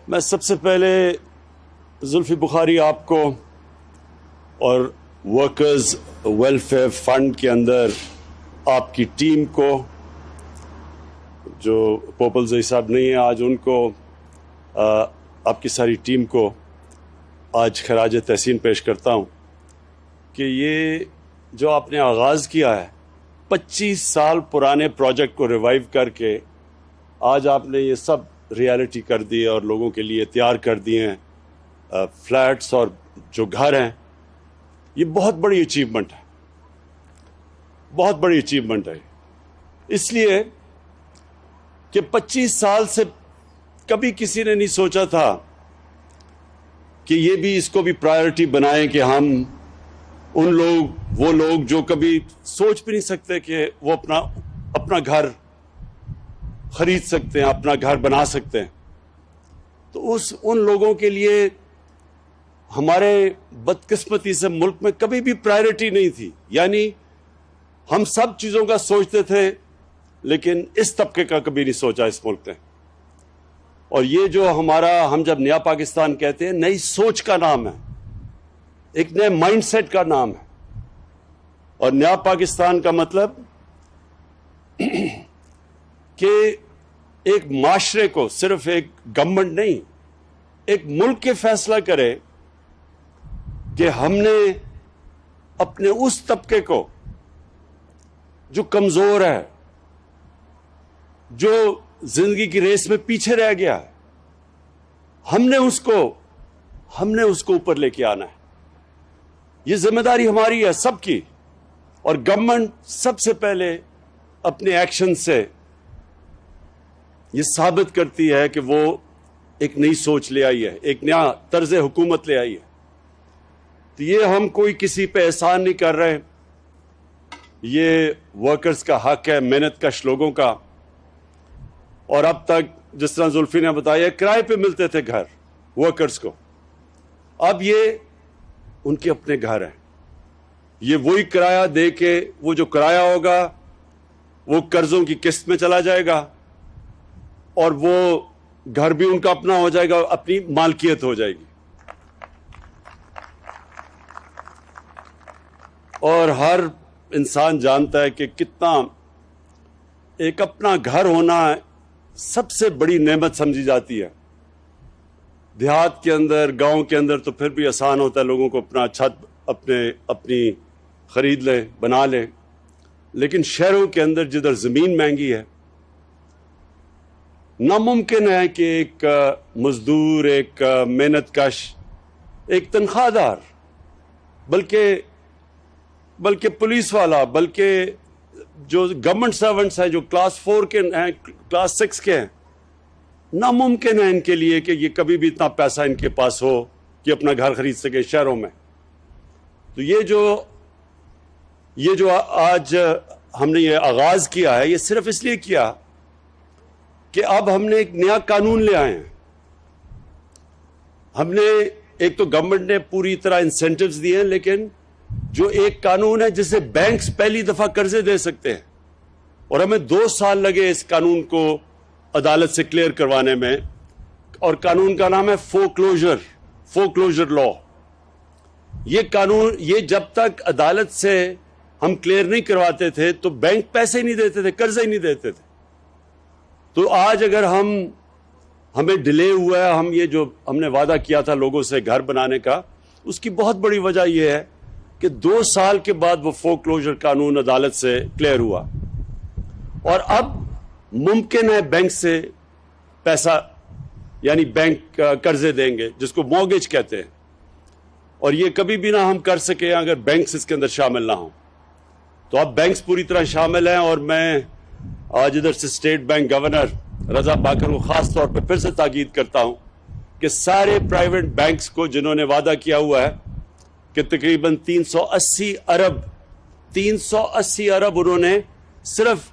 میں سب سے پہلے زلفی بخاری آپ کو اور ورکرز ویلفیئر فنڈ کے اندر آپ کی ٹیم کو، جو پوپلزئی صاحب نہیں ہیں آج، ان کو، آپ کی ساری ٹیم کو آج خراج تحسین پیش کرتا ہوں کہ یہ جو آپ نے آغاز کیا ہے 25 سال پرانے پروجیکٹ کو ریوائیو کر کے آج آپ نے یہ سب ریالٹی کر دی اور لوگوں کے لیے تیار کر دیے ہیں فلیٹس اور جو گھر ہیں. یہ بہت بڑی اچیومنٹ ہے، بہت بڑی اچیومنٹ ہے، اس لیے کہ 25 سال سے کبھی کسی نے نہیں سوچا تھا کہ یہ بھی اس کو بھی پرائیورٹی بنائیں کہ ہم وہ لوگ جو کبھی سوچ بھی نہیں سکتے کہ وہ اپنا گھر خرید سکتے ہیں، اپنا گھر بنا سکتے ہیں. تو ان لوگوں کے لیے ہمارے بدقسمتی سے ملک میں کبھی بھی پرائیورٹی نہیں تھی. یعنی ہم سب چیزوں کا سوچتے تھے لیکن اس طبقے کا کبھی نہیں سوچا اس ملک نے. اور یہ جو ہم جب نیا پاکستان کہتے ہیں، نئی سوچ کا نام ہے، ایک نئے مائنڈ سیٹ کا نام ہے. اور نیا پاکستان کا مطلب کہ ایک معاشرے کو، صرف ایک گورنمنٹ نہیں، ایک ملک کے فیصلہ کرے کہ ہم نے اپنے اس طبقے کو جو کمزور ہے، جو زندگی کی ریس میں پیچھے رہ گیا ہے، ہم نے اس کو اوپر لے کے آنا ہے. یہ ذمہ داری ہماری ہے سب کی. اور گورنمنٹ سب سے پہلے اپنے ایکشن سے یہ ثابت کرتی ہے کہ وہ ایک نئی سوچ لے آئی ہے، ایک نیا طرز حکومت لے آئی ہے. تو یہ ہم کوئی کسی پہ احسان نہیں کر رہے، یہ ورکرز کا حق ہے، محنت کش لوگوں کا. اور اب تک جس طرح زلفی نے بتایا کرائے پہ ملتے تھے گھر ورکرز کو، اب یہ ان کے اپنے گھر ہیں. یہ وہی کرایہ دے کے، وہ جو کرایہ ہوگا وہ قرضوں کی قسط میں چلا جائے گا اور وہ گھر بھی ان کا اپنا ہو جائے گا، اپنی مالکیت ہو جائے گی. اور ہر انسان جانتا ہے کہ کتنا ایک اپنا گھر ہونا سب سے بڑی نعمت سمجھی جاتی ہے. دیہات کے اندر، گاؤں کے اندر تو پھر بھی آسان ہوتا ہے، لوگوں کو اپنا چھت اپنی خرید لیں، بنا لیں. لیکن شہروں کے اندر جدھر زمین مہنگی ہے، ناممکن ہے کہ ایک مزدور، ایک محنت کش، ایک تنخواہ دار، بلکہ پولیس والا، بلکہ جو گورنمنٹ سرونٹس ہیں، جو کلاس 4 کے ہیں، کلاس 6 کے ہیں، ناممکن ہے ان کے لیے کہ یہ کبھی بھی اتنا پیسہ ان کے پاس ہو کہ اپنا گھر خرید سکے شہروں میں. تو یہ جو آج ہم نے یہ آغاز کیا ہے، یہ صرف اس لیے کیا کہ اب ہم نے ایک نیا قانون لے آئے ہیں. ہم نے ایک تو گورنمنٹ نے پوری طرح انسینٹیوز دیے ہیں، لیکن جو ایک قانون ہے جس سے بینکس پہلی دفعہ قرضے دے سکتے ہیں، اور ہمیں 2 سال لگے اس قانون کو عدالت سے کلیئر کروانے میں. اور قانون کا نام ہے فورکلوجر لا. یہ قانون، یہ جب تک عدالت سے ہم کلیئر نہیں کرواتے تھے تو بینک پیسے ہی نہیں دیتے تھے، قرضے ہی نہیں دیتے تھے. تو آج اگر ہمیں ڈیلے ہوا ہے، یہ جو ہم نے وعدہ کیا تھا لوگوں سے گھر بنانے کا، اس کی بہت بڑی وجہ یہ ہے کہ 2 سال کے بعد وہ فورکلوجر قانون عدالت سے کلیئر ہوا. اور اب ممکن ہے بینک سے پیسہ، یعنی بینک قرضے دیں گے جس کو مورگیج کہتے ہیں. اور یہ کبھی بھی نہ ہم کر سکیں اگر بینکس اس کے اندر شامل نہ ہوں. تو اب بینکس پوری طرح شامل ہیں. اور میں آج ادھر سے اسٹیٹ بینک گورنر رضا پاکر کو خاص طور پہ پھر سے تاکید کرتا ہوں کہ سارے پرائیویٹ بینکس کو جنہوں نے وعدہ کیا ہوا ہے کہ تقریباً 380 ارب انہوں نے صرف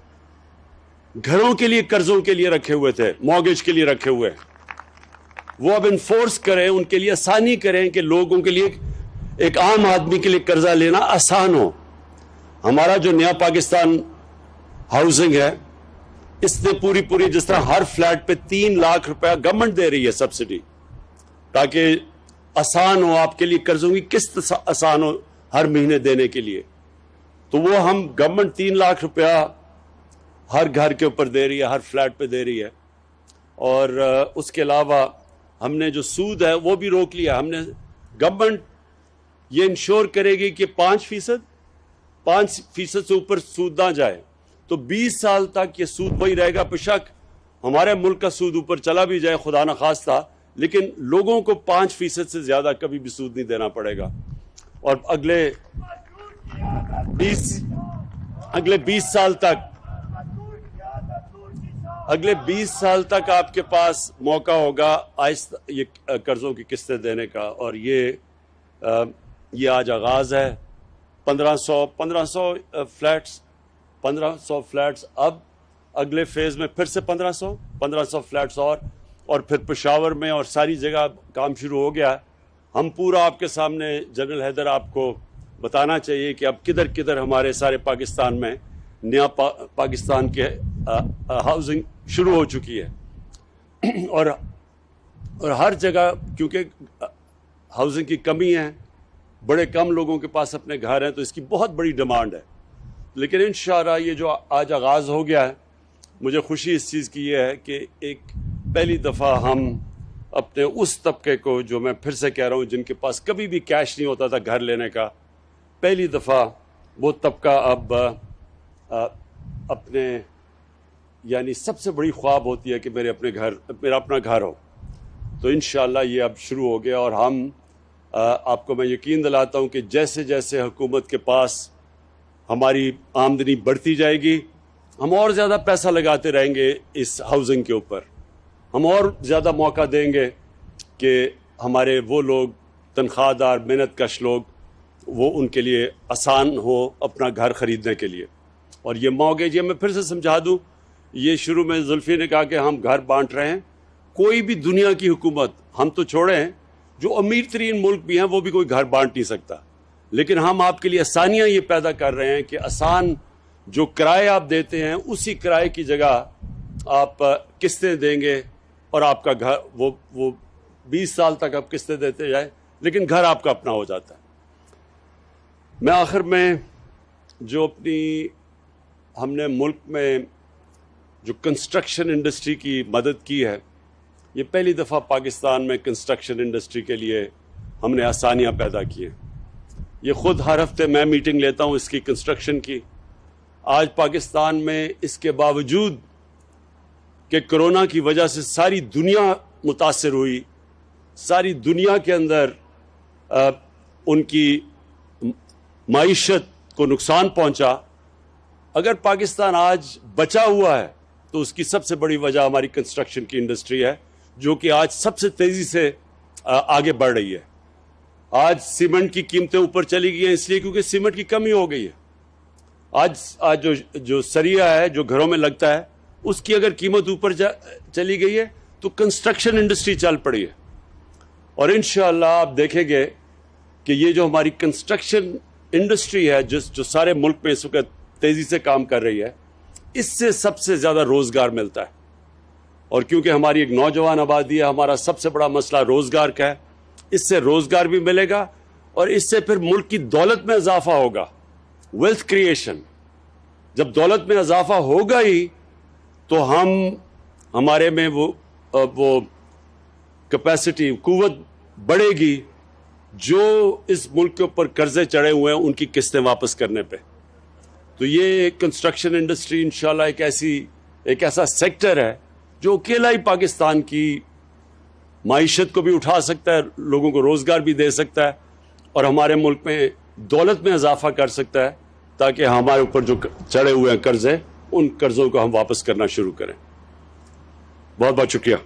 گھروں کے لیے قرضوں کے لیے رکھے ہوئے تھے، مورگیج کے لیے رکھے ہوئے، وہ اب انفورس کریں، ان کے لیے آسانی کریں کہ لوگوں کے لیے، ایک عام آدمی کے لیے قرضہ لینا آسان ہو. ہمارا جو نیا پاکستان ہاؤسنگ ہے، اس نے پوری جس طرح ہر فلیٹ پہ 3 لاکھ روپیہ گورنمنٹ دے رہی ہے سبسڈی، تاکہ آسان ہو آپ کے لیے، قرضوں کی قسط آسان ہو ہر مہینے دینے کے لیے، تو وہ ہم گورنمنٹ 3 لاکھ روپیہ ہر گھر کے اوپر دے رہی ہے، ہر فلیٹ پہ دے رہی ہے۔ اور اس کے علاوہ ہم نے جو سود ہے وہ بھی روک لیا۔ ہم نے گورنمنٹ یہ انشور کرے گی کہ 5% سے اوپر سود نہ جائے، تو 20 سال تک یہ سود وہی رہے گا۔ بشک ہمارے ملک کا سود اوپر چلا بھی جائے خدا نخواستہ، لیکن لوگوں کو 5% سے زیادہ کبھی بھی سود نہیں دینا پڑے گا۔ اور اگلے 20 سال تک آپ کے پاس موقع ہوگا آہستہ یہ قرضوں کی قسطیں دینے کا۔ اور یہ آج آغاز ہے۔ 1500 فلیٹس، اب اگلے فیز میں پھر سے 1500 فلیٹس اور پھر پشاور میں اور ساری جگہ کام شروع ہو گیا۔ ہم پورا آپ کے سامنے جنرل حیدر آپ کو بتانا چاہیے کہ اب کدھر ہمارے سارے پاکستان میں نیا پاکستان کے ہاؤسنگ شروع ہو چکی ہے، اور ہر جگہ کیونکہ ہاؤسنگ کی کمی ہے، بڑے کم لوگوں کے پاس اپنے گھر ہیں، تو اس کی بہت بڑی ڈیمانڈ ہے۔ لیکن انشاءاللہ یہ جو آج آغاز ہو گیا ہے، مجھے خوشی اس چیز کی یہ ہے کہ ایک پہلی دفعہ ہم اپنے اس طبقے کو، جو میں پھر سے کہہ رہا ہوں جن کے پاس کبھی بھی کیش نہیں ہوتا تھا گھر لینے کا، پہلی دفعہ وہ طبقہ اب اپنے، یعنی سب سے بڑی خواب ہوتی ہے کہ میرا اپنا گھر ہو، تو انشاءاللہ یہ اب شروع ہو گیا۔ اور ہم آپ کو میں یقین دلاتا ہوں کہ جیسے جیسے حکومت کے پاس ہماری آمدنی بڑھتی جائے گی، ہم اور زیادہ پیسہ لگاتے رہیں گے اس ہاؤسنگ کے اوپر، ہم اور زیادہ موقع دیں گے کہ ہمارے وہ لوگ تنخواہ دار محنت کش لوگ، وہ ان کے لیے آسان ہو اپنا گھر خریدنے کے لیے۔ اور یہ موقع میں پھر سے سمجھا دوں، یہ شروع میں زلفی نے کہا کہ ہم گھر بانٹ رہے ہیں، کوئی بھی دنیا کی حکومت، ہم تو چھوڑیں جو امیر ترین ملک بھی ہیں وہ بھی کوئی گھر بانٹ نہیں سکتا، لیکن ہم آپ کے لیے آسانیاں یہ پیدا کر رہے ہیں کہ آسان جو کرائے آپ دیتے ہیں اسی کرائے کی جگہ آپ قسطیں دیں گے، اور آپ کا گھر وہ 20 سال تک آپ قسطیں دیتے جائیں، لیکن گھر آپ کا اپنا ہو جاتا ہے۔ میں آخر میں جو ہم نے ملک میں جو کنسٹرکشن انڈسٹری کی مدد کی ہے، یہ پہلی دفعہ پاکستان میں کنسٹرکشن انڈسٹری کے لیے ہم نے آسانیاں پیدا کی ہیں۔ یہ خود ہر ہفتے میں میٹنگ لیتا ہوں اس کی کنسٹرکشن کی۔ آج پاکستان میں اس کے باوجود کہ کرونا کی وجہ سے ساری دنیا متاثر ہوئی، ساری دنیا کے اندر ان کی معیشت کو نقصان پہنچا، اگر پاکستان آج بچا ہوا ہے تو اس کی سب سے بڑی وجہ ہماری کنسٹرکشن کی انڈسٹری ہے، جو کہ آج سب سے تیزی سے آگے بڑھ رہی ہے۔ آج سیمنٹ کی قیمتیں اوپر چلی گئی ہیں اس لیے کیونکہ سیمنٹ کی کمی ہو گئی ہے۔ آج جو سریا ہے جو گھروں میں لگتا ہے، اس کی اگر قیمت اوپر چلی گئی ہے تو کنسٹرکشن انڈسٹری چل پڑی ہے۔ اور انشاءاللہ آپ دیکھیں گے کہ یہ جو ہماری کنسٹرکشن انڈسٹری ہے جو سارے ملک میں اس وقت تیزی سے کام کر رہی ہے، اس سے سب سے زیادہ روزگار ملتا ہے۔ اور کیونکہ ہماری ایک نوجوان آبادی ہے، ہمارا سب سے بڑا مسئلہ روزگار کا ہے، اس سے روزگار بھی ملے گا، اور اس سے پھر ملک کی دولت میں اضافہ ہوگا، ویلتھ کریشن۔ جب دولت میں اضافہ ہوگا ہی تو ہمارے میں وہ کیپیسٹی، قوت بڑھے گی جو اس ملک کے اوپر قرضے چڑھے ہوئے ہیں ان کی قسطیں واپس کرنے پہ۔ تو یہ کنسٹرکشن انڈسٹری انشاءاللہ ایک ایسا سیکٹر ہے جو اکیلا ہی پاکستان کی معیشت کو بھی اٹھا سکتا ہے، لوگوں کو روزگار بھی دے سکتا ہے، اور ہمارے ملک میں دولت میں اضافہ کر سکتا ہے، تاکہ ہمارے اوپر جو چڑھے ہوئے ہیں قرضے، ان قرضوں کو ہم واپس کرنا شروع کریں۔ بہت بہت شکریہ۔